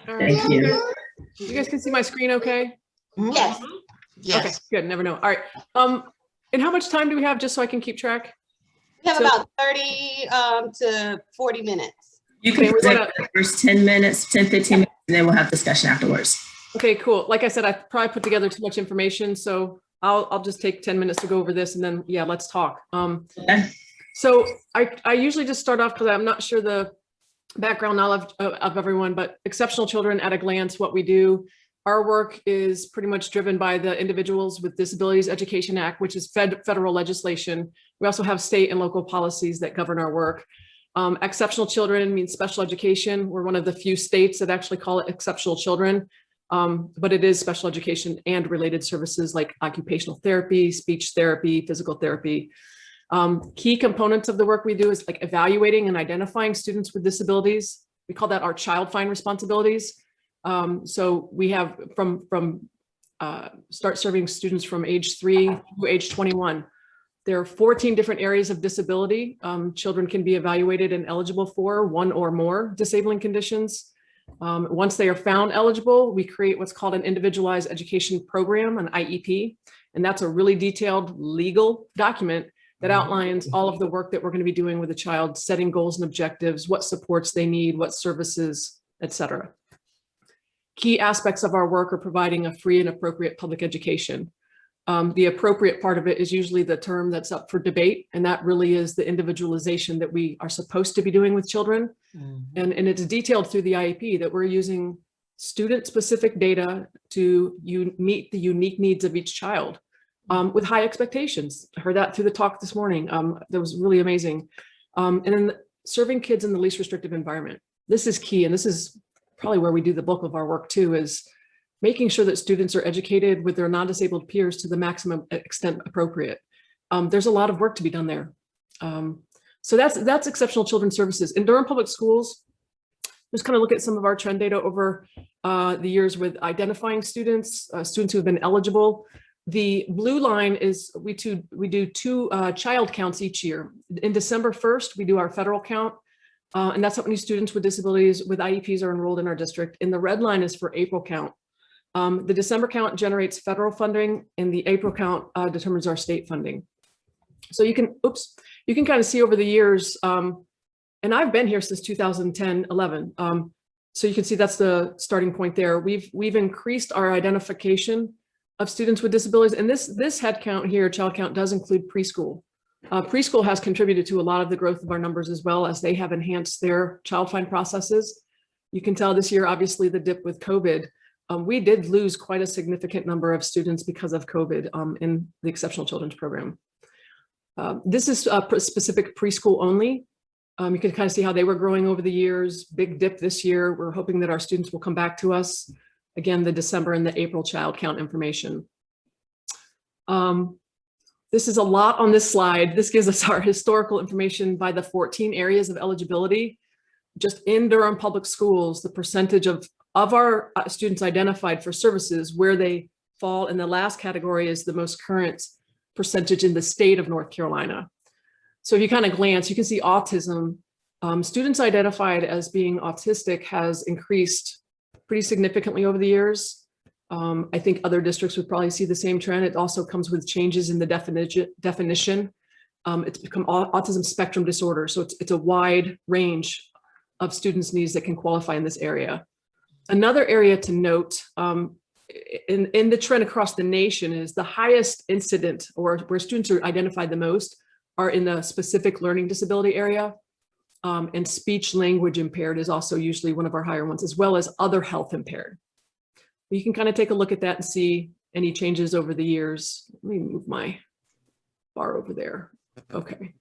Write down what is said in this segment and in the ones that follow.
All right. Thank you. You guys can see my screen okay? Yes. Yes. Okay, good, never know. All right. And how much time do we have just so I can keep track? We have So- about 30 to 40 minutes. You can Okay, we present wanna- the first 10 minutes, 10, 15 minutes, and then we'll have discussion afterwards. Okay, cool. Like I said, I probably put together too much information, so I'll just take 10 minutes to go over this and then, yeah, let's talk. Okay. So I usually just start off because I'm not sure the background knowledge of everyone, but Exceptional Children at a glance, what we do. Our work is pretty much driven by the Individuals with Disabilities Education Act, which is federal legislation. We also have state and local policies that govern our work. Exceptional Children means special education. We're one of the few states that actually call it Exceptional Children, but it is special education and related services like occupational therapy, speech therapy, physical therapy. Key components of the work we do is like evaluating and identifying students with disabilities. We call that our child find responsibilities. So we have start serving students from age 3 to age 21. There are 14 different areas of disability. Children can be evaluated and eligible for one or more disabling conditions. Once they are found eligible, we create what's called an individualized education program, an IEP. And that's a really detailed legal document that outlines all of the work that we're going to be doing with a child, setting goals and objectives, what supports they need, what services, etc. Key aspects of our work are providing a free and appropriate public education. The appropriate part of it is usually the term that's up for debate, and that really is the individualization that we are supposed to be doing with children. And it's detailed through the IEP that we're using student-specific data to meet the unique needs of each child with high expectations. I heard that through the talk this morning. That was really amazing. And then serving kids in the least restrictive environment. This is key, and this is probably where we do the bulk of our work too, is making sure that students are educated with their non-disabled peers to the maximum extent appropriate. There's a lot of work to be done there. So that's Exceptional Children's Services. In Durham Public Schools, just kind of look at some of our trend data over the years with identifying students, students who have been eligible. The blue line is we do two child counts each year. In December 1st, we do our federal count. And that's how many students with disabilities with IEPs are enrolled in our district. And the red line is for April count. The December count generates federal funding, and the April count determines our state funding. So you can kind of see over the years, and I've been here since 2010, 11. So you can see that's the starting point there. We've increased our identification of students with disabilities, and this head count here, child count, does include preschool. Preschool has contributed to a lot of the growth of our numbers as well, as they have enhanced their child find processes. You can tell this year, obviously, the dip with COVID. We did lose quite a significant number of students because of COVID in the Exceptional Children's Program. This is specific preschool only. You can kind of see how they were growing over the years. Big dip this year. We're hoping that our students will come back to us. Again, the December and the April child count information. This is a lot on this slide. This gives us our historical information by the 14 areas of eligibility. Just in Durham Public Schools, the percentage of our students identified for services, where they fall in the last category is the most current percentage in the state of North Carolina. So if you kind of glance, you can see autism. Students identified as being autistic has increased pretty significantly over the years. I think other districts would probably see the same trend. It also comes with changes in the definition. It's become autism spectrum disorder. So it's a wide range of students' needs that can qualify in this area. Another area to note in the trend across the nation is the highest incident, or where students are identified the most, are in the specific learning disability area. And speech language impaired is also usually one of our higher ones, as well as other health impaired. You can kind of take a look at that and see any changes over the years. Let me move my bar over there. Okay.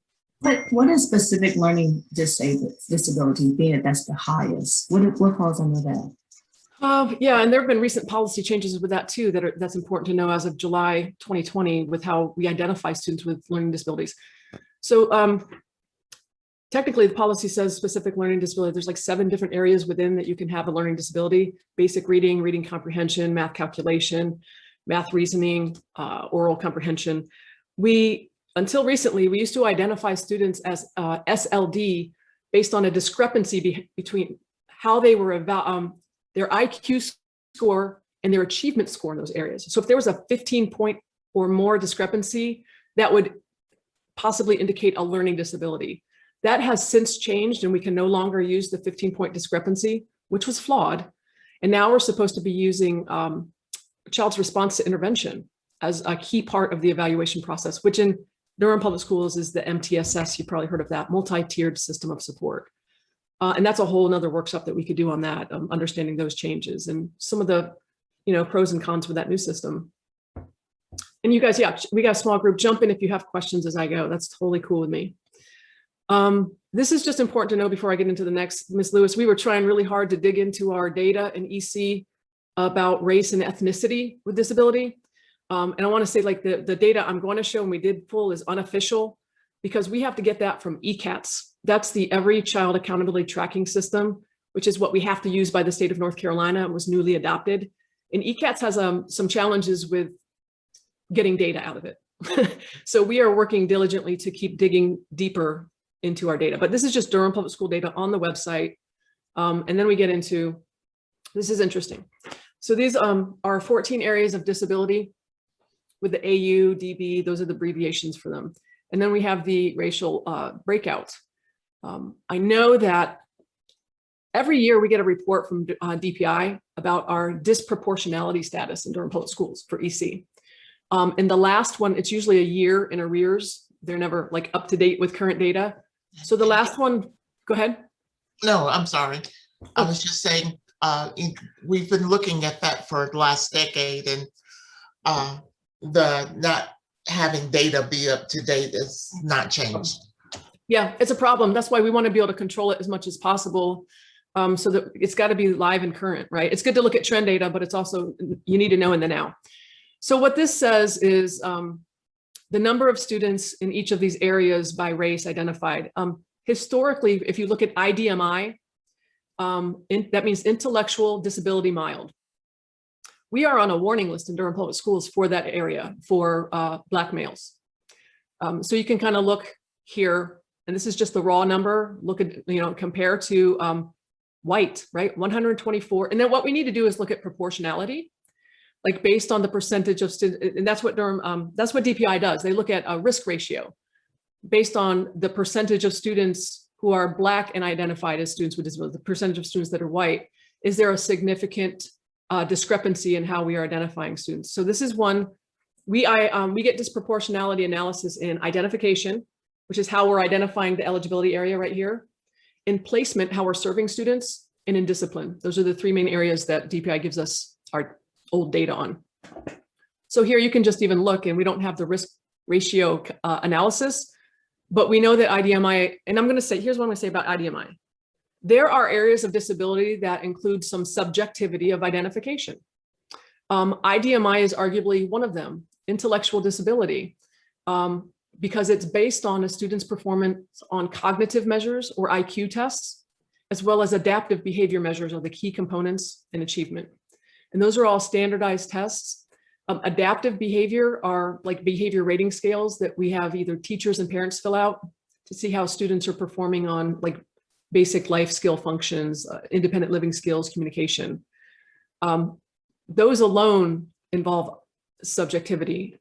What is specific learning disability, being that that's the highest? What falls under that? Yeah, and there have been recent policy changes with that too, that's important to know as of July 2020 with how we identify students with learning disabilities. So technically the policy says specific learning disability. There's like 7 different areas within that you can have a learning disability: basic reading, reading comprehension, math calculation, math reasoning, oral comprehension. Until recently, we used to identify students as SLD based on a discrepancy between how they were their IQ score and their achievement score in those areas. So if there was a 15-point or more discrepancy, that would possibly indicate a learning disability. That has since changed, and we can no longer use the 15-point discrepancy, which was flawed. And now we're supposed to be using child's response to intervention as a key part of the evaluation process, which in Durham Public Schools is the MTSS. You probably heard of that, multi-tiered system of support. And that's a whole nother workshop that we could do on that, understanding those changes and some of the, pros and cons with that new system. And you guys, yeah, we got a small group. Jump in if you have questions as I go. That's totally cool with me. This is just important to know before I get into the next. Ms. Lewis, we were trying really hard to dig into our data in EC about race and ethnicity with disability. And I want to say, like, the data I'm going to show and we did pull is unofficial because we have to get that from ECATS. That's the Every Child Accountability Tracking System, which is what we have to use by the state of North Carolina. It was newly adopted. And ECATS has some challenges with getting data out of it. So we are working diligently to keep digging deeper into our data. But this is just Durham Public School data on the website. And then we get into, this is interesting. So these are 14 areas of disability with the AU, DB, those are the abbreviations for them. And then we have the racial breakout. I know that every year we get a report from DPI about our disproportionality status in Durham Public Schools for EC. And the last one, it's usually a year in arrears. They're never like up to date with current data. So the last one, go ahead. No, I'm sorry. I was just saying, we've been looking at that for the last decade, and the not having data be up to date is not changed. Yeah, it's a problem. That's why we want to be able to control it as much as possible. So that it's got to be live and current, right? It's good to look at trend data, but it's also, you need to know in the now. So what this says is the number of students in each of these areas by race identified. Historically, if you look at IDMI, that means intellectual disability mild. We are on a warning list in Durham Public Schools for that area for Black males. So you can kind of look here, and this is just the raw number. Look at, compare to white, right? 124. And then what we need to do is look at proportionality, like based on the percentage of students, and that's what Durham, that's what DPI does. They look at a risk ratio based on the percentage of students who are Black and identified as students with disability, the percentage of students that are white. Is there a significant discrepancy in how we are identifying students? So this is one, we get disproportionality analysis in identification, which is how we're identifying the eligibility area right here, in placement, how we're serving students, and in discipline. Those are the three main areas that DPI gives us our old data on. So here you can just even look, and we don't have the risk ratio analysis, but we know that IDMI, and I'm going to say, here's what I'm going to say about IDMI. There are areas of disability that include some subjectivity of identification. IDMI is arguably one of them, intellectual disability, because it's based on a student's performance on cognitive measures or IQ tests, as well as adaptive behavior measures are the key components in achievement. And those are all standardized tests. Adaptive behavior are like behavior rating scales that we have either teachers and parents fill out to see how students are performing on like basic life skill functions, independent living skills, communication. Those alone involve subjectivity,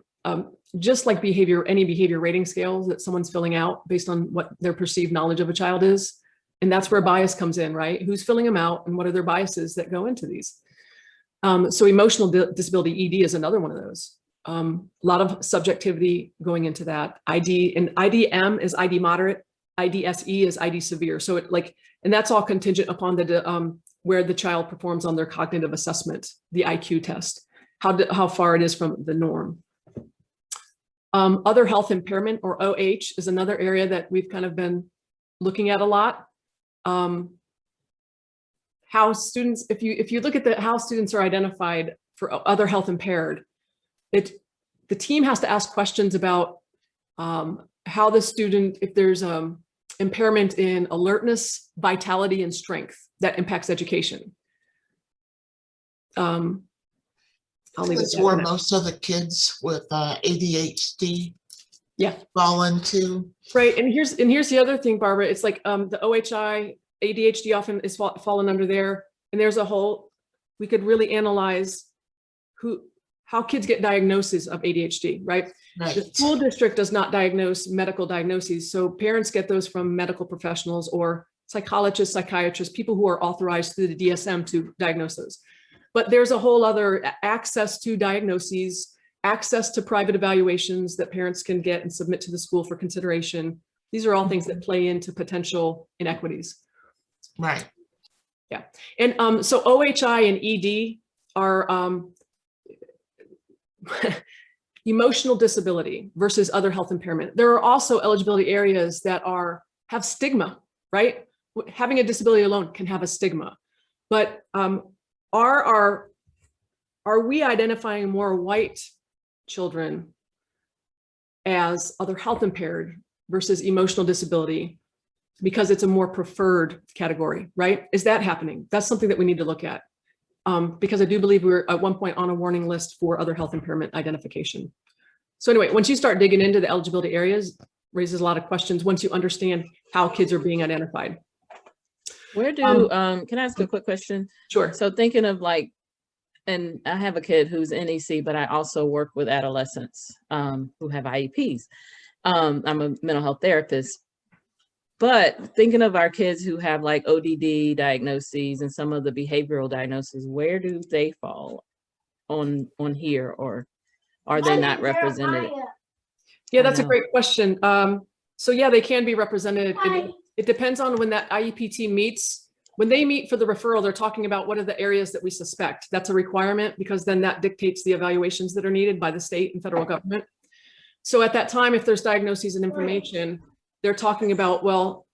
just like any behavior rating scales that someone's filling out based on what their perceived knowledge of a child is. And that's where bias comes in, right? Who's filling them out and what are their biases that go into these? So emotional disability ED is another one of those. A lot of subjectivity going into that. IDM is ID moderate, IDSE is ID severe. So and that's all contingent upon the where the child performs on their cognitive assessment, the IQ test, how far it is from the norm. Other health impairment, or OH, is another area that we've kind of been looking at a lot. How students, if you look at how students are identified for other health impaired, the team has to ask questions about how the student, if there's impairment in alertness, vitality, and strength that impacts education. I'll leave it That's there where for now. most of the kids with ADHD Yeah. fall into. Right, and here's the other thing, Barbara. It's like the OHI, ADHD often is fallen under there, and there's a whole we could really analyze how kids get diagnoses of ADHD, right? The Right. school district does not diagnose medical diagnoses. So parents get those from medical professionals or psychologists, psychiatrists, people who are authorized through the DSM to diagnose those. But there's a whole other access to diagnoses, access to private evaluations that parents can get and submit to the school for consideration. These are all things that play into potential inequities. Right. And so OHI and ED are emotional disability versus other health impairment. There are also eligibility areas that have stigma, right? Having a disability alone can have a stigma. But are we identifying more white children as other health impaired versus emotional disability because it's a more preferred category, right? Is that happening? That's something that we need to look at. Because I do believe we were at one point on a warning list for other health impairment identification. So anyway, once you start digging into the eligibility areas, raises a lot of questions once you understand how kids are being identified. Where do, can I ask a quick question? Sure. So thinking of like, and I have a kid who's in EC, but I also work with adolescents who have IEPs. I'm a mental health therapist. But thinking of our kids who have like ODD diagnoses and some of the behavioral diagnoses, where do they fall on here, or are they not represented? Yeah, that's a great question. So yeah, they can be represented. It depends on when that IEP team meets. When they meet for the referral, they're talking about what are the areas that we suspect. That's a requirement because then that dictates the evaluations that are needed by the state and federal government. So at that time, if there's diagnoses and information, they're talking about, well,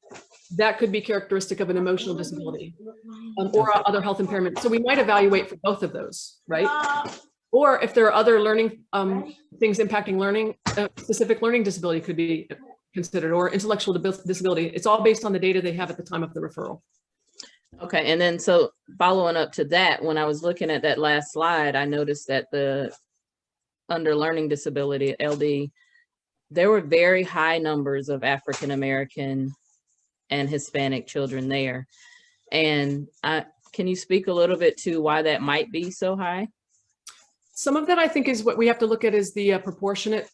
that could be characteristic of an emotional disability or other health impairment. So we might evaluate for both of those, right? Or if there are other learning things impacting learning, specific learning disability could be considered, or intellectual disability. It's all based on the data they have at the time of the referral. Okay, and then so following up to that, when I was looking at that last slide, I noticed that under learning disability, LD, there were very high numbers of African-American and Hispanic children there. And can you speak a little bit to why that might be so high? Some of that I think is what we have to look at is the proportionate,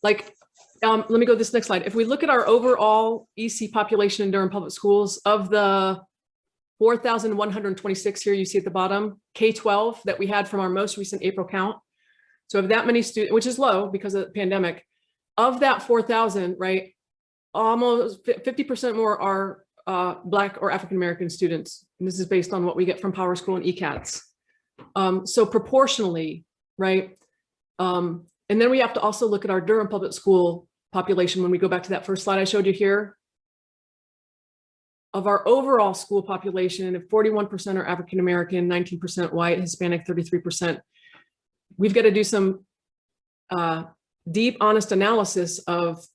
like, let me go to this next slide. If we look at our overall EC population in Durham Public Schools, of the 4,126 here, you see at the bottom, K-12 that we had from our most recent April count. So of that many students, which is low because of the pandemic, of that 4,000, right, almost 50% more are Black or African-American students. And this is based on what we get from Power School and ECATS. So proportionally, right? And then we have to also look at our Durham Public School population. When we go back to that first slide I showed you here, of our overall school population, if 41% are African-American, 19% white, Hispanic, 33%, we've got to do some deep, honest analysis of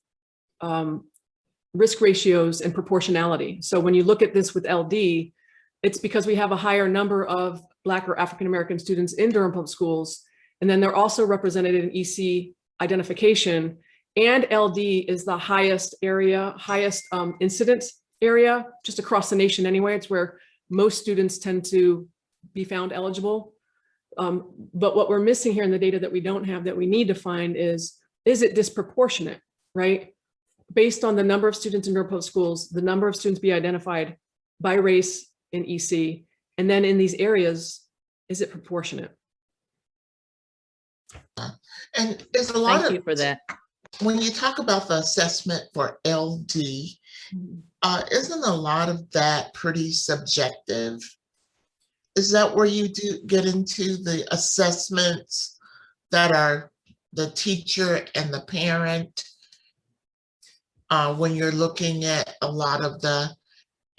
risk ratios and proportionality. So when you look at this with LD, it's because we have a higher number of Black or African-American students in Durham Public Schools. And then they're also represented in EC identification. And LD is the highest area, highest incidence area, just across the nation anyway. It's where most students tend to be found eligible. But what we're missing here in the data that we don't have, that we need to find is it disproportionate, right? Based on the number of students in Durham Public Schools, the number of students be identified by race in EC, and then in these areas, is it proportionate? And there's a lot Thank you for that. when you talk about the assessment for LD, isn't a lot of that pretty subjective? Is that where you do get into the assessments that are the teacher and the parent when you're looking at a lot of the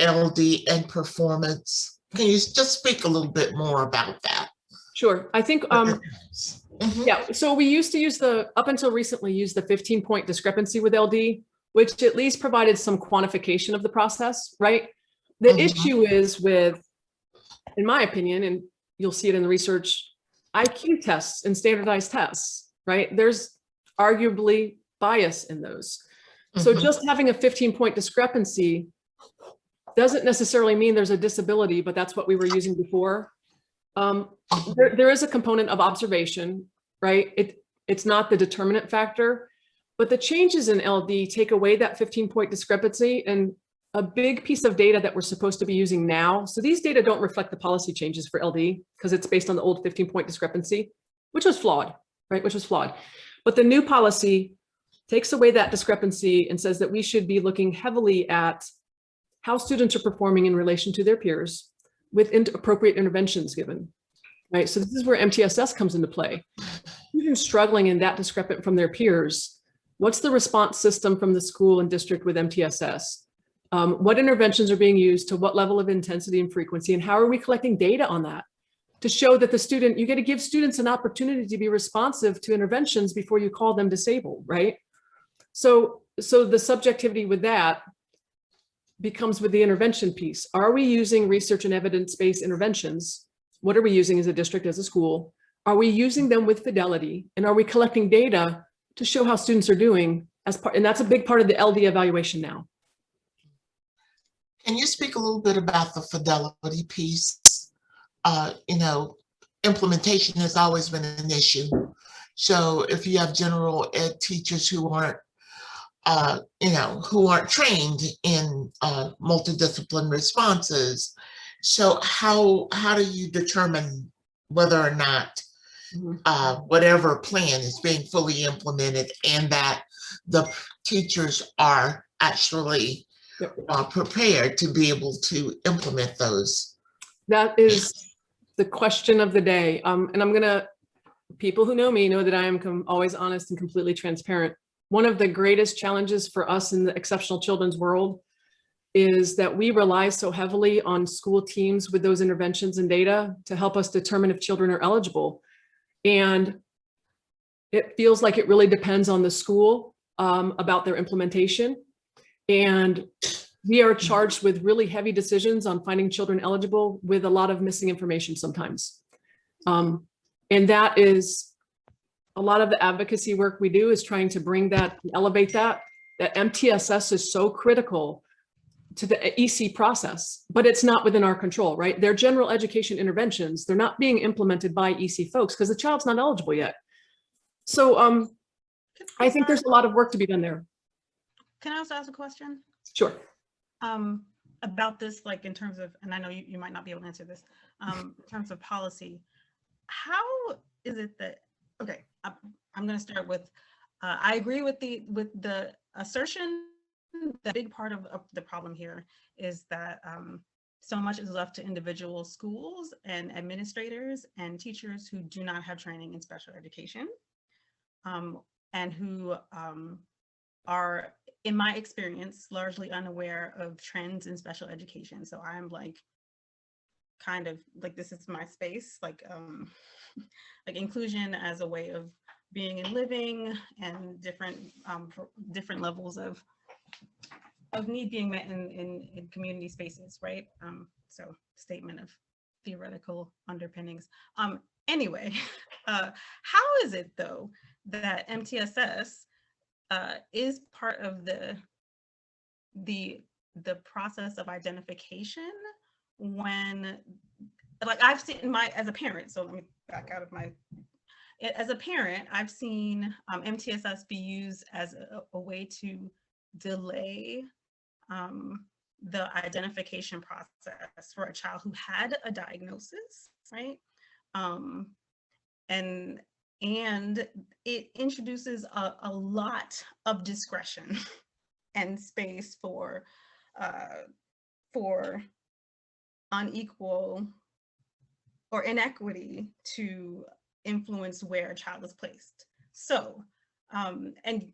LD and performance? Can you just speak a little bit more about that? Sure. I think, yeah, so we used to use up until recently, use the 15-point discrepancy with LD, which at least provided some quantification of the process, right? The issue is with, in my opinion, and you'll see it in the research, IQ tests and standardized tests, right? There's arguably bias in those. So just having a 15-point discrepancy doesn't necessarily mean there's a disability, but that's what we were using before. There is a component of observation, right? It's not the determinant factor, but the changes in LD take away that 15-point discrepancy and a big piece of data that we're supposed to be using now. So these data don't reflect the policy changes for LD because it's based on the old 15-point discrepancy, which was flawed, right? Which was flawed. But the new policy takes away that discrepancy and says that we should be looking heavily at how students are performing in relation to their peers with appropriate interventions given, right? So this is where MTSS comes into play. Students struggling and that discrepant from their peers, what's the response system from the school and district with MTSS? What interventions are being used to what level of intensity and frequency, and how are we collecting data on that to show that the student, you got to give students an opportunity to be responsive to interventions before you call them disabled, right? So the subjectivity with that becomes with the intervention piece. Are we using research and evidence-based interventions? What are we using as a district, as a school? Are we using them with fidelity? And are we collecting data to show how students are doing as part, and that's a big part of the LD evaluation now. Can you speak a little bit about the fidelity piece? You know, implementation has always been an issue. So if you have general ed teachers who aren't, you know, who aren't trained in multidiscipline responses, so how do you determine whether or not whatever plan is being fully implemented and that the teachers are actually prepared to be able to implement those? That is the question of the day. And I'm gonna, people who know me know that I am always honest and completely transparent. One of the greatest challenges for us in the exceptional children's world is that we rely so heavily on school teams with those interventions and data to help us determine if children are eligible. And it feels like it really depends on the school about their implementation. And we are charged with really heavy decisions on finding children eligible with a lot of missing information sometimes. And that is a lot of the advocacy work we do is trying to bring that, elevate that MTSS is so critical to the EC process, but it's not within our control, right? They're general education interventions. They're not being implemented by EC folks because the child's not eligible yet. So I think there's a lot of work to be done there. Can I also ask a question? Sure. About this, like in terms of, and I know you might not be able to answer this, in terms of policy, how is it that, okay, I'm going to start with, I agree with the assertion that a big part of the problem here is that so much is left to individual schools and administrators and teachers who do not have training in special education and who are, in my experience, largely unaware of trends in special education. So I'm like, kind of like, this is my space, like inclusion as a way of being and living and different levels of need being met in community spaces, right? So statement of theoretical underpinnings. Anyway, how is it though that MTSS is part of the process of identification when, like I've seen as a parent, so let me back out of as a parent, I've seen MTSS be used as a way to delay the identification process for a child who had a diagnosis, right? And it introduces a lot of discretion and space for unequal or inequity to influence where a child is placed. So, and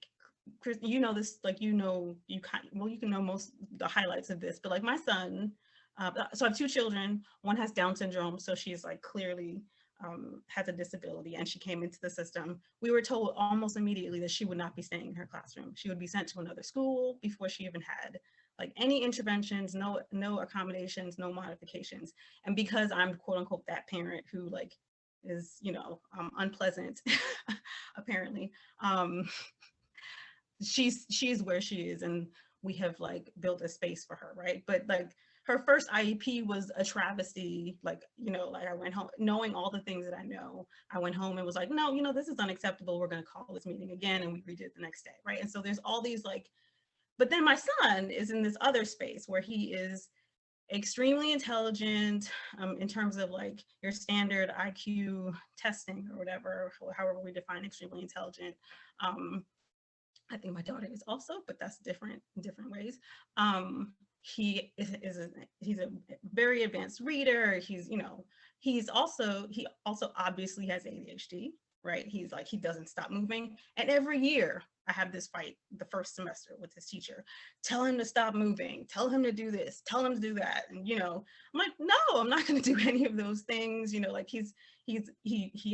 Chris, you know this, like, you can know most the highlights of this, but like my son, so I have two children, one has Down syndrome, so she's like clearly has a disability, and she came into the system. We were told almost immediately that she would not be staying in her classroom. She would be sent to another school before she even had like any interventions, no accommodations, no modifications. And because I'm quote unquote that parent who like is, you know, unpleasant, apparently, she's where she is, and we have like built a space for her, right? But like, her first IEP was a travesty. Like, you know, like I went home knowing all the things that I know. I went home and was like, no, you know, this is unacceptable. We're going to call this meeting again. And we redid it the next day. Right. And so there's all these like, but then my son is in this other space where he is extremely intelligent in terms of like your standard IQ testing or whatever, however we define extremely intelligent. I think my daughter is also, but that's different in different ways. He's a very advanced reader. He's, you know, he also obviously has ADHD, right? He's like, he doesn't stop moving. And every year I have this fight the first semester with his teacher, tell him to stop moving, tell him to do this, tell him to do that. And, you know, I'm like, no, I'm not going to do any of those things. You know, like he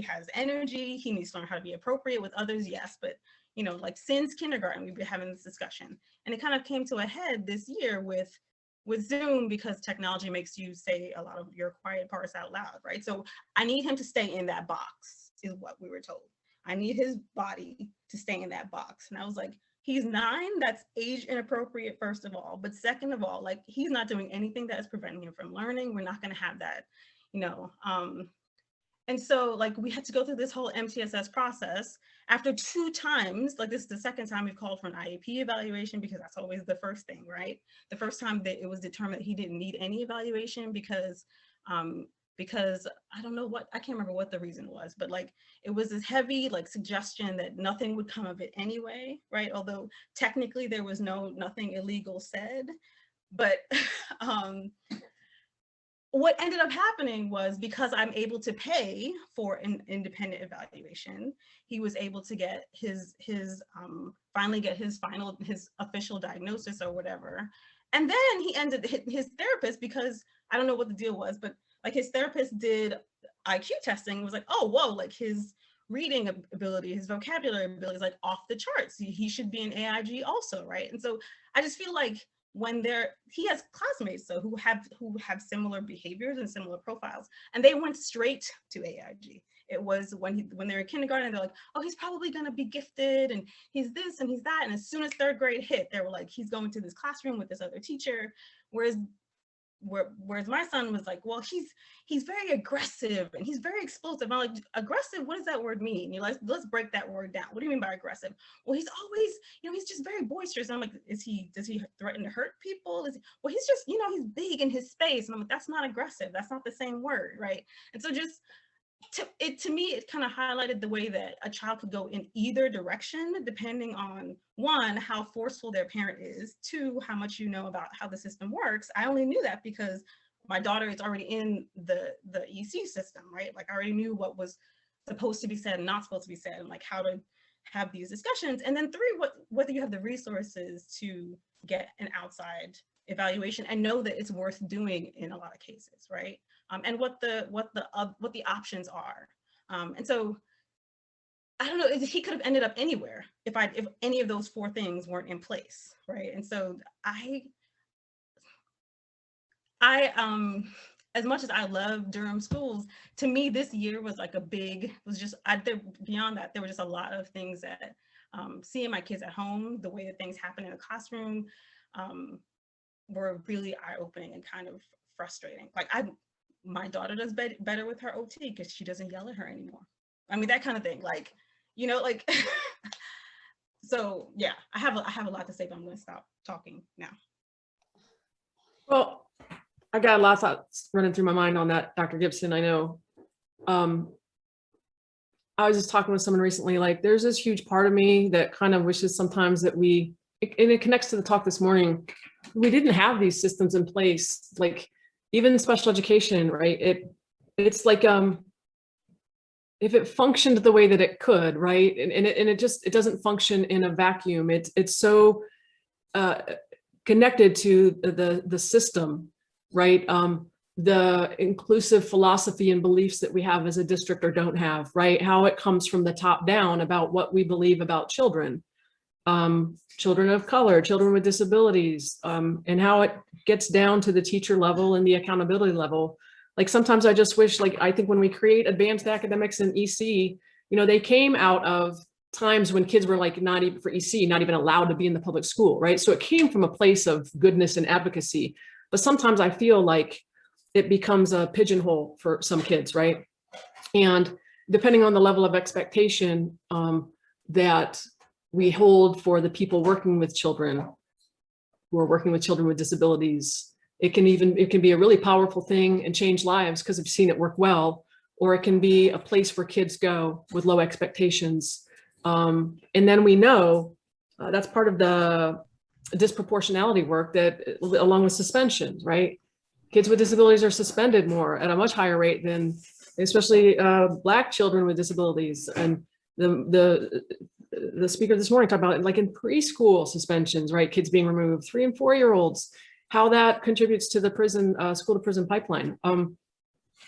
has energy. He needs to learn how to be appropriate with others. Yes. But, you know, like since kindergarten, we've been having this discussion, and it kind of came to a head this year with Zoom, because technology makes you say a lot of your quiet parts out loud, right? So I need him to stay in that box, is what we were told. I need his body to stay in that box. And I was like, he's 9, that's age inappropriate, first of all. But second of all, like he's not doing anything that is preventing him from learning. We're not gonna have that, you know. And so like we had to go through this whole MTSS process. After 2 times, like this is the second time we've called for an IEP evaluation, because that's always the first thing, right? The first time that it was determined that he didn't need any evaluation because I don't know what, I can't remember what the reason was, but like it was this heavy like suggestion that nothing would come of it anyway, right? Although technically there was nothing illegal said, but what ended up happening was, because I'm able to pay for an independent evaluation, he was able to get finally get his official diagnosis or whatever. And then he ended his therapist, because I don't know what the deal was, but like his therapist did IQ testing, was like, oh, whoa, like his reading ability, his vocabulary ability is like off the charts. He should be an AIG also, right? And so I just feel like when he has classmates so who have similar behaviors and similar profiles, and they went straight to AIG. It was when they're in kindergarten, they're like, oh, he's probably gonna be gifted and he's this and he's that. And as soon as 3rd grade hit, they were like, he's going to this classroom with this other teacher. Whereas my son was like, well, he's very aggressive and he's very explosive. I'm like, aggressive, what does that word mean? You know, let's break that word down. What do you mean by aggressive? Well, he's always, you know, he's just very boisterous. And I'm like, does he threaten to hurt people? Well, he's just, you know, he's big in his space. And I'm like, that's not aggressive. That's not the same word, right? And so just to me, it kind of highlighted the way that a child could go in either direction, depending on 1, how forceful their parent is, 2, how much you know about how the system works. I only knew that because my daughter is already in the EC system, right? Like I already knew what was supposed to be said and not supposed to be said, and like how to have these discussions. And then 3, whether you have the resources to get an outside evaluation and know that it's worth doing in a lot of cases, right? And what the options are. And so I don't know, he could have ended up anywhere if any of those 4 things weren't in place, right? And so I as much as I love Durham schools, to me this year was like beyond that, there were just a lot of things that seeing my kids at home, the way that things happen in the classroom, were really eye-opening and kind of frustrating. Like my daughter does better with her OT because she doesn't yell at her anymore. I mean, that kind of thing, like, you know, like, so yeah, I have a lot to say, but I'm gonna stop talking now. Well, I got a lot of thoughts running through my mind on that, Dr. Gibson. I know. I was just talking with someone recently, like there's this huge part of me that kind of wishes sometimes that and it connects to the talk this morning, we didn't have these systems in place, like even special education, right? It's like, if it functioned the way that it could, right? And it doesn't function in a vacuum. It's so connected to the system, right? The inclusive philosophy and beliefs that we have as a district or don't have, right? How it comes from the top down about what we believe about children, children of color, children with disabilities, and how it gets down to the teacher level and the accountability level. Like sometimes I just wish, like, I think when we create advanced academics in EC, you know, they came out of times when kids were like not even for EC, not even allowed to be in the public school, right? So it came from a place of goodness and advocacy. But sometimes I feel like it becomes a pigeonhole for some kids, right? And depending on the level of expectation that we hold for the people working with children who are working with children with disabilities, it can be a really powerful thing and change lives because I've seen it work well, or it can be a place where kids go with low expectations. And then we know that's part of the disproportionality work that, along with suspensions, right? Kids with disabilities are suspended more at a much higher rate than, especially Black children with disabilities. And the speaker this morning talked about, like, in preschool suspensions, right? Kids being removed, 3 and 4-year-olds, how that contributes to the prison, school to prison pipeline.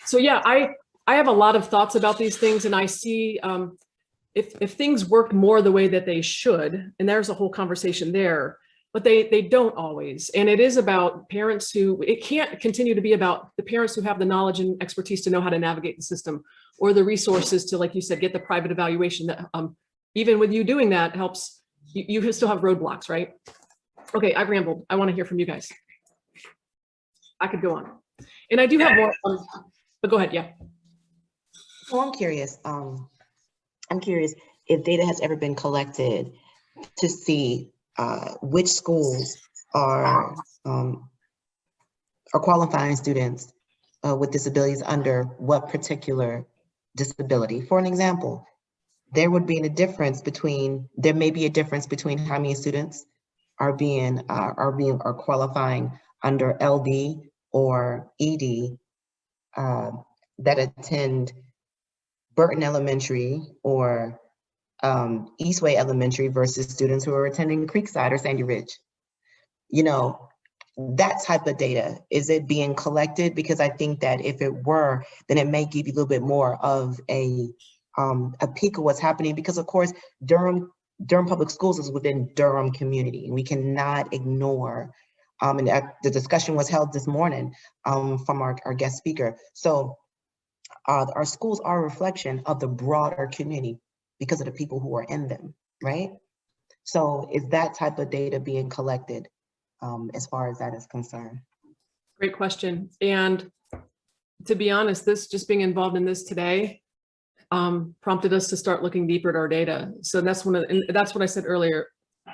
So yeah, I have a lot of thoughts about these things, and I see if things worked more the way that they should, and there's a whole conversation there, but they don't always. And it is about parents who, it can't continue to be about the parents who have the knowledge and expertise to know how to navigate the system, or the resources to, like you said, get the private evaluation that even with you doing that helps, you still have roadblocks, right? Okay, I've rambled. I want to hear from you guys. I could go on. And I do have more, but go ahead, yeah. Well, I'm curious if data has ever been collected to see which schools are qualifying students with disabilities under what particular disability. For an example, there may be a difference between how many students are qualifying under LD or ED that attend Burton Elementary or Eastway Elementary versus students who are attending Creekside or Sandy Ridge. You know, that type of data, is it being collected? Because I think that if it were, then it may give you a little bit more of a peek of what's happening, because of course, Durham Public Schools is within Durham community, and we cannot ignore, and the discussion was held this morning from our guest speaker. So our schools are a reflection of the broader community because of the people who are in them, right? So is that type of data being collected as far as that is concerned? Great question. And to be honest, just being involved in this today prompted us to start looking deeper at our data. So that's that's what I said earlier.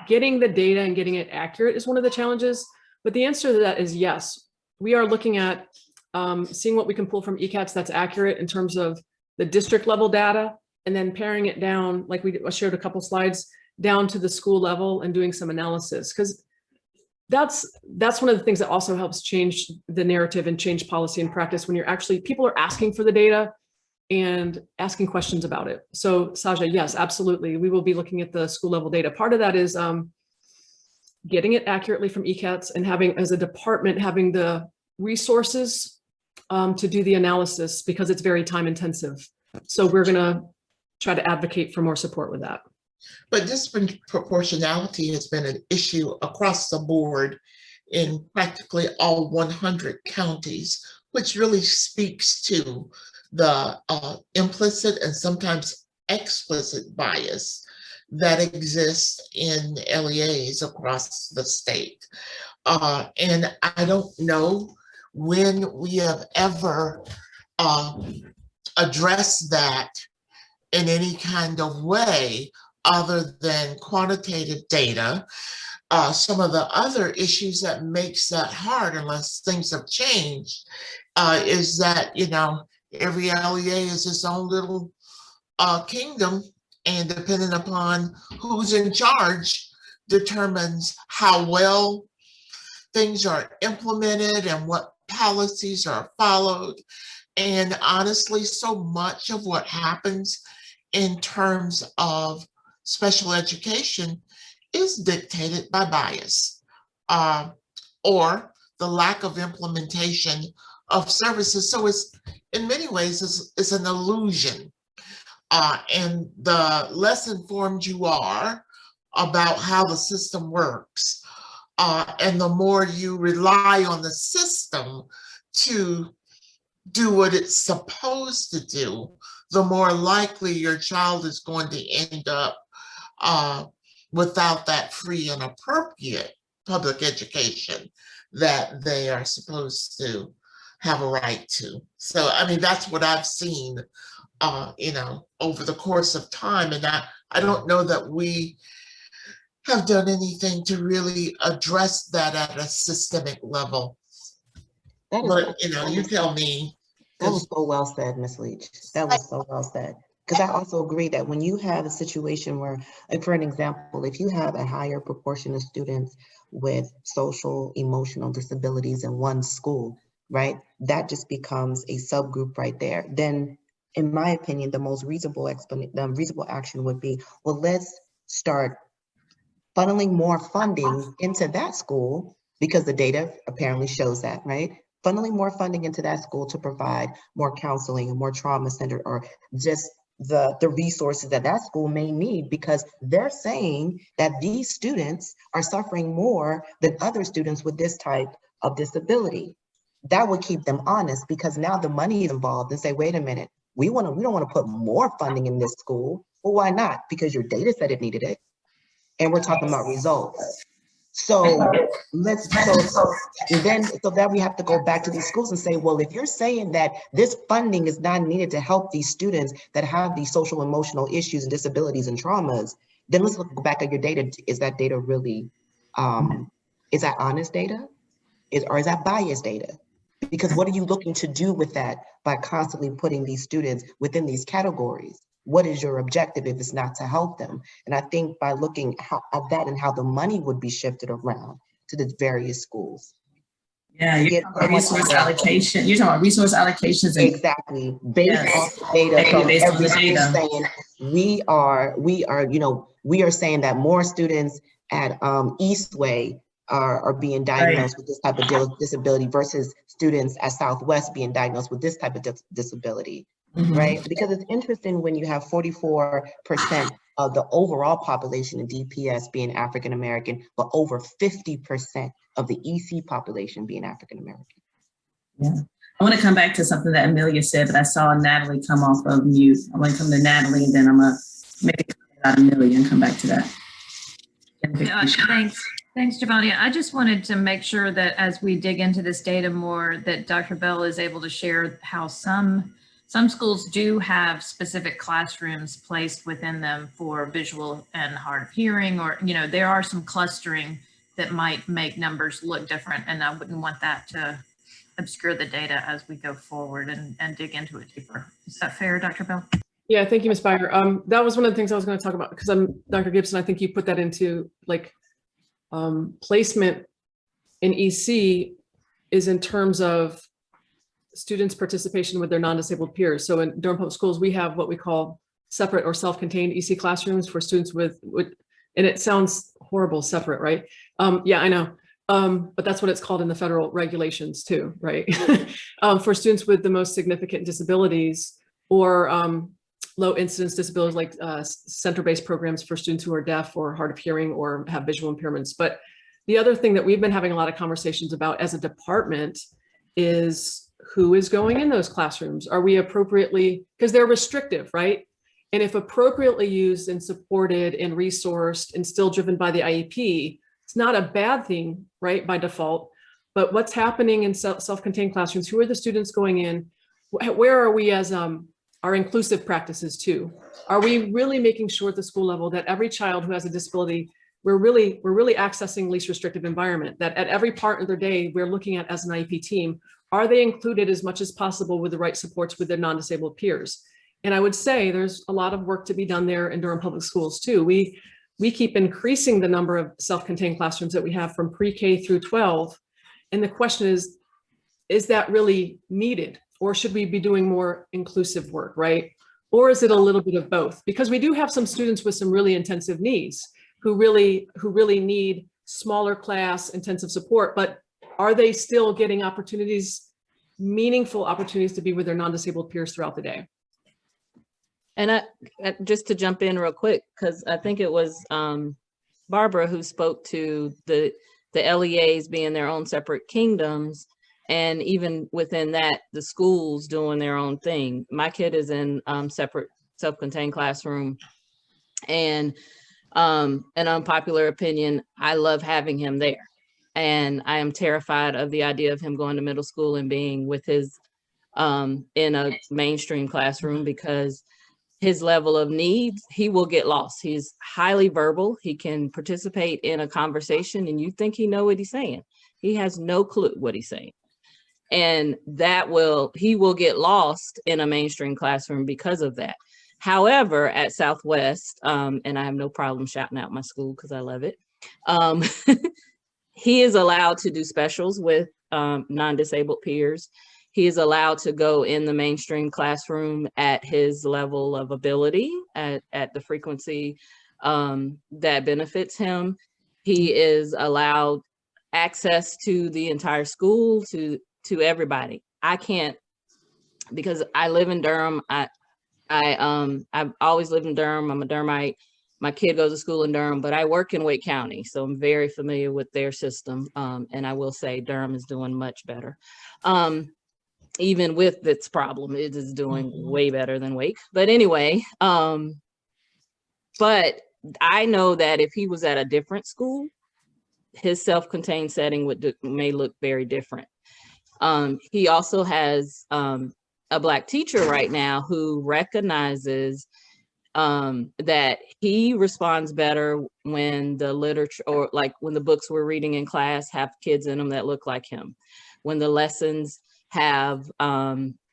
Getting the data and getting it accurate is one of the challenges, but the answer to that is yes. We are looking at seeing what we can pull from ECATS that's accurate in terms of the district level data, and then paring it down, like I showed a couple slides, down to the school level and doing some analysis. Because that's one of the things that also helps change the narrative and change policy and practice, when people are asking for the data and asking questions about it. So Saja, yes, absolutely. We will be looking at the school level data. Part of that is getting it accurately from ECATS and having, as a department, having the resources to do the analysis, because it's very time intensive. So we're gonna try to advocate for more support with that. But disproportionality has been an issue across the board in practically all 100 counties, which really speaks to the implicit and sometimes explicit bias that exists in LEAs across the state. And I don't know when we have ever addressed that in any kind of way other than quantitative data. Some of the other issues that makes that hard, unless things have changed, is that, you know, every LEA is its own little kingdom, and depending upon who's in charge determines how well things are implemented and what policies are followed. And honestly, so much of what happens in terms of special education is dictated by bias or the lack of implementation of services. So it's, in many ways, it's an illusion. And the less informed you are about how the system works, and the more you rely on the system to do what it's supposed to do, the more likely your child is going to end up without that free and appropriate public education that they are supposed to have a right to. So, I mean, that's what I've seen, you know, over the course of time. And I don't know that we have done anything to really address that at a systemic level. That is, But, you know, you tell me. that was so well said, Ms. Leach. That was so well said. Because I also agree that when you have a situation where, like for an example, if you have a higher proportion of students with social, emotional disabilities in one school, right, that just becomes a subgroup right there. Then, in my opinion, the most reasonable action would be, well, let's start funneling more funding into that school, because the data apparently shows that, right? Funneling more funding into that school to provide more counseling and more trauma centered, or just the resources that that school may need, because they're saying that these students are suffering more than other students with this type of disability. That would keep them honest, because now the money is involved, and say, wait a minute, we don't want to put more funding in this school. Well, why not? Because your data said it needed it, and we're talking about results. So then we have to go back to these schools and say, well, if you're saying that this funding is not needed to help these students that have these social emotional issues and disabilities and traumas, then let's look back at your data. Is that data really, is that honest data? Or is that biased data? Because what are you looking to do with that by constantly putting these students within these categories? What is your objective if it's not to help them? And I think by looking at that and how the money would be shifted around to the various schools. Yeah, you're talking about resource allocation. You're talking about resource allocations. And exactly, based yes, off the data from based on every the data. Saying we are saying that more students at Eastway are being diagnosed with this type of disability versus students at Southwest being diagnosed with this type of disability. Right? Because it's interesting when you have 44% of the overall population in DPS being African American, but over 50% of the EC population being African American. Yeah. I want to come back to something that Amelia said, but I saw Natalie come off of mute. I want to come to Natalie, and then I'm going to make a comment about Amelia and come back to that. Thanks, Giovanni. I just wanted to make sure that as we dig into this data more, that Dr. Bell is able to share how some schools do have specific classrooms placed within them for visual and hard of hearing, or, you know, there are some clustering that might make numbers look different, and I wouldn't want that to obscure the data as we go forward and dig into it deeper. Is that fair, Dr. Bell? Yeah, thank you, Ms. Beyer. That was one of the things I was going to talk about, because Dr. Gibson, I think you put that into like placement in EC is in terms of students' participation with their non-disabled peers. So in Durham Public Schools, we have what we call separate or self-contained EC classrooms for students with, and it sounds horrible, separate, right? Yeah, I know. But that's what it's called in the federal regulations too, right? For students with the most significant disabilities or low incidence disabilities, like center-based programs for students who are deaf or hard of hearing or have visual impairments. But the other thing that we've been having a lot of conversations about as a department is who is going in those classrooms. Are we appropriately, because they're restrictive, right? And if appropriately used and supported and resourced and still driven by the IEP, it's not a bad thing, right, by default. But what's happening in self-contained classrooms? Who are the students going in? Where are we as our inclusive practices too? Are we really making sure at the school level that every child who has a disability, we're really accessing least restrictive environment, that at every part of their day, we're looking at as an IEP team, are they included as much as possible with the right supports with their non-disabled peers? And I would say there's a lot of work to be done there in Durham Public Schools too. We keep increasing the number of self-contained classrooms that we have from pre-K through 12. And the question is that really needed? Or should we be doing more inclusive work, right? Or is it a little bit of both? Because we do have some students with some really intensive needs who really need smaller class intensive support, but are they still getting opportunities, meaningful opportunities to be with their non-disabled peers throughout the day? And just to jump in real quick, because I think it was Barbara who spoke to the LEAs being their own separate kingdoms. And even within that, the schools doing their own thing. My kid is in separate self-contained classroom, and an unpopular opinion, I love having him there. And I am terrified of the idea of him going to middle school and being with his in a mainstream classroom, because his level of needs, he will get lost. He's highly verbal. He can participate in a conversation and you think he know what he's saying. He has no clue what he's saying. And he will get lost in a mainstream classroom because of that. However, at Southwest, and I have no problem shouting out my school because I love it, he is allowed to do specials with non-disabled peers. He is allowed to go in the mainstream classroom at his level of ability, at the frequency that benefits him. He is allowed access to the entire school, to everybody. I can't, because I live in Durham. I've always lived in Durham. I'm a Durhamite. My kid goes to school in Durham, but I work in Wake County, so I'm very familiar with their system. And I will say Durham is doing much better. Even with its problem, it is doing way better than Wake. But anyway, but I know that if he was at a different school, his self-contained setting may look very different. He also has a Black teacher right now who recognizes that he responds better when the literature, or like when the books we're reading in class have kids in them that look like him, when the lessons have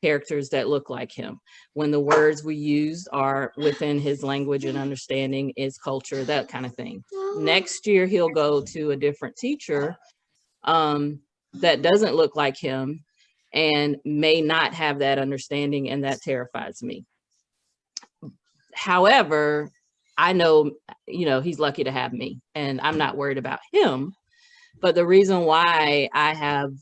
characters that look like him, when the words we use are within his language and understanding his culture, that kind of thing. Next year, he'll go to a different teacher that doesn't look like him and may not have that understanding, and that terrifies me. However, I know, he's lucky to have me, and I'm not worried about him. But the reason why I have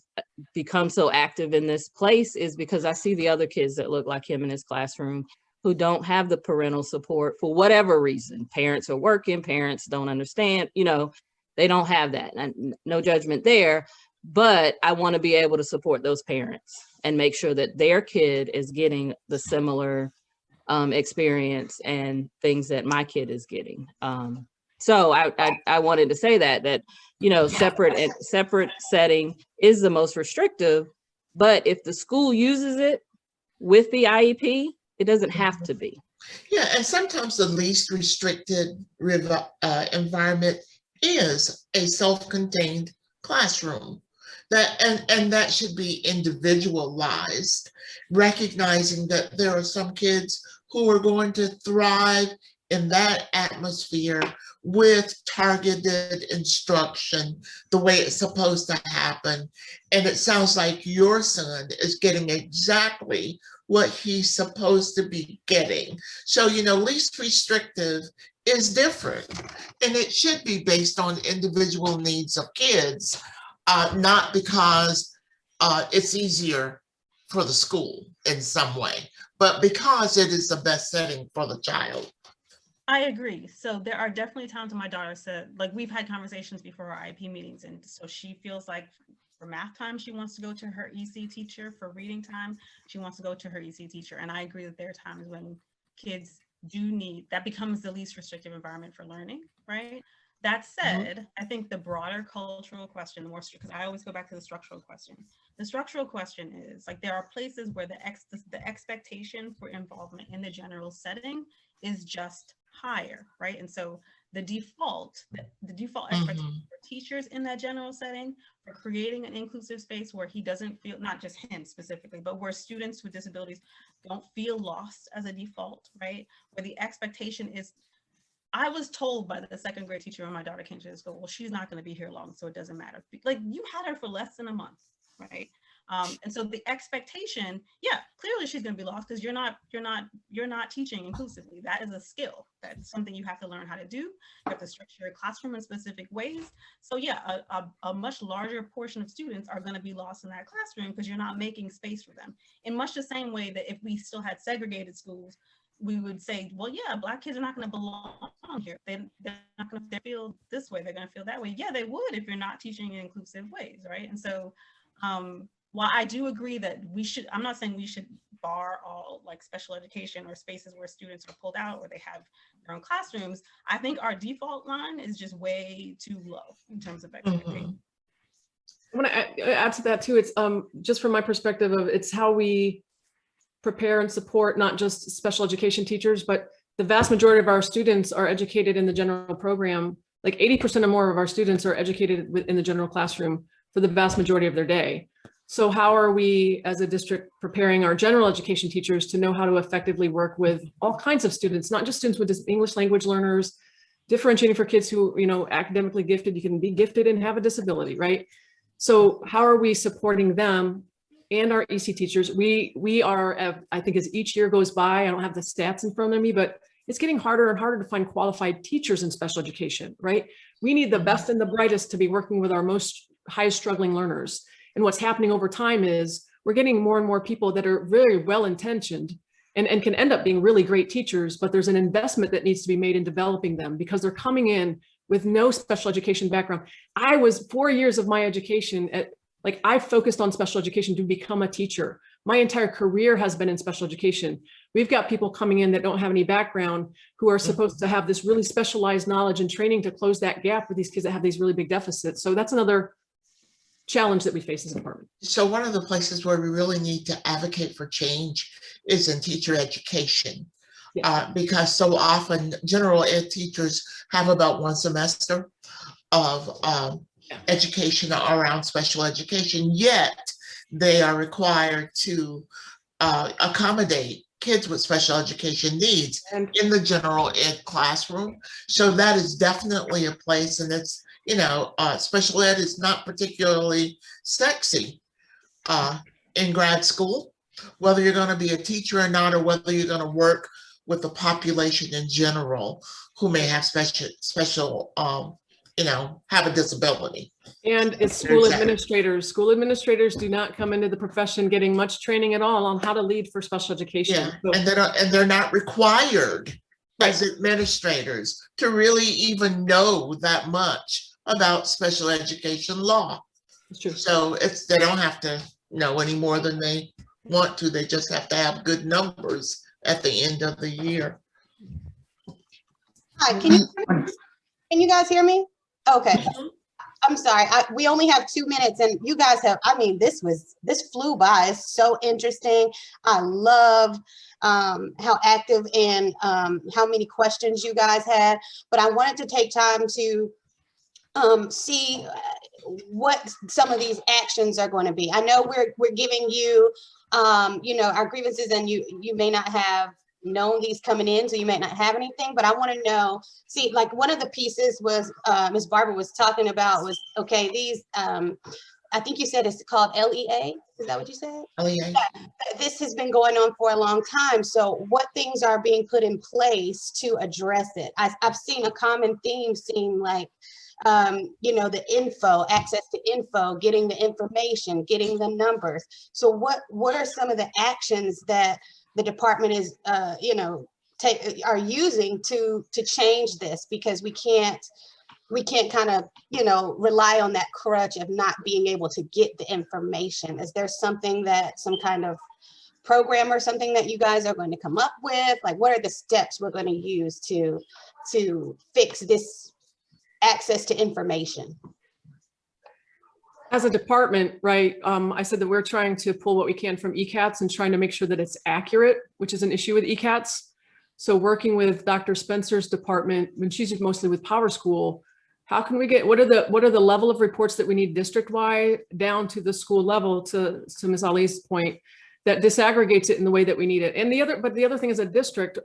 become so active in this place is because I see the other kids that look like him in his classroom who don't have the parental support for whatever reason. Parents are working, parents don't understand, they don't have that. And no judgment there, but I want to be able to support those parents and make sure that their kid is getting the similar experience and things that my kid is getting. So I wanted to say that separate setting is the most restrictive, but if the school uses it with the IEP, it doesn't have to be. Yeah, and sometimes the least restricted environment is a self-contained classroom. That should be individualized, recognizing that there are some kids who are going to thrive in that atmosphere with targeted instruction, the way it's supposed to happen. And it sounds like your son is getting exactly what he's supposed to be getting. So, least restrictive is different, and it should be based on individual needs of kids, not because it's easier for the school in some way, but because it is the best setting for the child. I agree. So there are definitely times when my daughter said, like, we've had conversations before our IEP meetings, and so she feels like for math time, she wants to go to her EC teacher. For reading time, she wants to go to her EC teacher. And I agree that there are times when kids that becomes the least restrictive environment for learning, right? That said, I think the broader cultural question, because I always go back to the structural question. The structural question is, like, there are places where the expectation for involvement in the general setting is just higher, right? And so the default expectation for teachers in that general setting for creating an inclusive space where he doesn't feel, not just him specifically, but where students with disabilities don't feel lost as a default, right? Where the expectation is, I was told by the second grade teacher when my daughter came to the school, well, she's not going to be here long, so it doesn't matter. Like, you had her for less than a month, right? And so the expectation, yeah, clearly she's going to be lost because you're not teaching inclusively. That is a skill. That's something you have to learn how to do. You have to structure your classroom in specific ways. So yeah, a much larger portion of students are going to be lost in that classroom because you're not making space for them. In much the same way that if we still had segregated schools, we would say, well, yeah, Black kids are not going to belong here. They're not going to feel this way. They're going to feel that way. Yeah, they would if you're not teaching in inclusive ways, right? And so while I do agree that I'm not saying we should bar all like special education or spaces where students are pulled out or they have their own classrooms, I think our default line is just way too low in terms of expectation. I want to add to that too. It's just from my perspective of it's how we prepare and support not just special education teachers, but the vast majority of our students are educated in the general program. Like 80% or more of our students are educated within the general classroom for the vast majority of their day. So how are we as a district preparing our general education teachers to know how to effectively work with all kinds of students, not just students with English language learners, differentiating for kids who, you know, academically gifted, you can be gifted and have a disability, right? So how are we supporting them and our EC teachers? We are, I think as each year goes by, I don't have the stats in front of me, but it's getting harder and harder to find qualified teachers in special education, right? We need the best and the brightest to be working with our most highest struggling learners. And what's happening over time is we're getting more and more people that are very well-intentioned and can end up being really great teachers, but there's an investment that needs to be made in developing them because they're coming in with no special education background. I was 4 years of my education I focused on special education to become a teacher. My entire career has been in special education. We've got people coming in that don't have any background who are supposed to have this really specialized knowledge and training to close that gap with these kids that have these really big deficits. So that's another challenge that we face as a department. So one of the places where we really need to advocate for change is in teacher education. Yeah. Because so often general ed teachers have about one semester of education around special education, yet they are required to accommodate kids with special education needs in the general ed classroom. So that is definitely a place, and it's, you know, special ed is not particularly sexy in grad school, whether you're going to be a teacher or not, or whether you're going to work with the population in general who may have special you know, have a disability. And it's school administrators. School administrators do not come into the profession getting much training at all on how to lead for special education. Yeah, So, and they're not required as administrators to really even know that much about special education law. it's true. So they don't have to know any more than they want to. They just have to have good numbers at the end of the year. Hi, can you guys hear me? Okay. I'm sorry. We only have 2 minutes and you guys have, I mean, this flew by. It's so interesting. I love how active and how many questions you guys had, but I wanted to take time to see what some of these actions are going to be. I know we're giving you, you know, our grievances, and you may not have known these coming in, so you may not have anything, but I want to know, see, like one of the pieces was Ms. Barbara was talking about was, okay, these, I think you said it's called LEA. Is that what you said? LEA. Yeah. This has been going on for a long time. So what things are being put in place to address it? I've seen a common theme seem like, you know, the info, access to info, getting the information, getting the numbers. So what are some of the actions that the department is, you know, are using to change this? Because we can't kind of, you know, rely on that crutch of not being able to get the information. Is there something that, some kind of program or something that you guys are going to come up with? Like, what are the steps we're going to use to fix this access to information? As a department, right, I said that we're trying to pull what we can from ECATS and trying to make sure that it's accurate, which is an issue with ECATS. So working with Dr. Spencer's department, when she's mostly with Power School, how can we get, what are the level of reports that we need district-wide down to the school level, to Ms. Ali's point, that disaggregates it in the way that we need it. And the other thing is a district,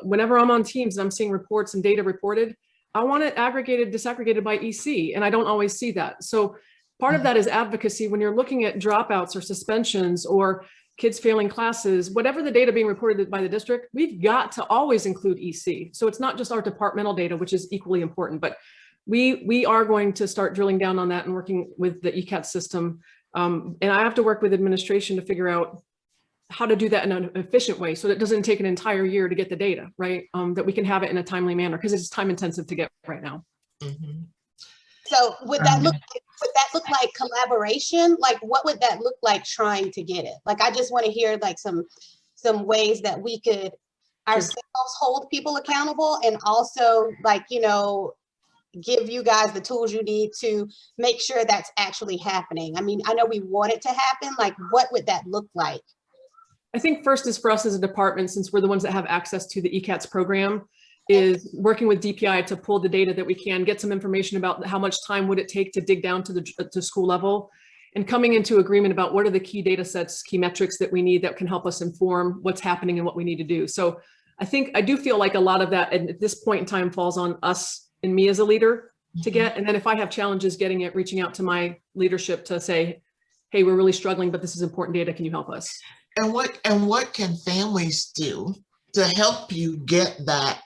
whenever I'm on teams and I'm seeing reports and data reported, I want it aggregated, disaggregated by EC, and I don't always see that. So part of that is advocacy. When you're looking at dropouts or suspensions or kids failing classes, whatever the data being reported by the district, we've got to always include EC. So it's not just our departmental data, which is equally important, but we are going to start drilling down on that and working with the ECAT system. And I have to work with administration to figure out how to do that in an efficient way so that it doesn't take an entire year to get the data, right? That we can have it in a timely manner, because it's time intensive to get right now. Mm-hmm. So would that look like collaboration? Like, what would that look like trying to get it? Like, I just want to hear like some ways that we could ourselves hold people accountable, and also like, you know, give you guys the tools you need to make sure that's actually happening? I mean, I know we want it to happen. Like, what would that look like? I think first is for us as a department, since we're the ones that have access to the ECATS program, is working with DPI to pull the data that we can, get some information about how much time would it take to dig down to the school level, and coming into agreement about what are the key data sets, key metrics that we need that can help us inform what's happening and what we need to do. So I do feel like a lot of that at this point in time falls on us and me as a leader to get. And then if I have challenges getting it, reaching out to my leadership to say, hey, we're really struggling, but this is important data. Can you help us? And what can families do to help you get that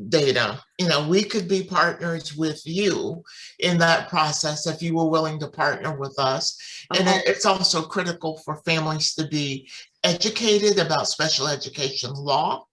data? You know, we could be partners with you in that process if you were willing to partner with us. And it's also critical for families to be educated about special education law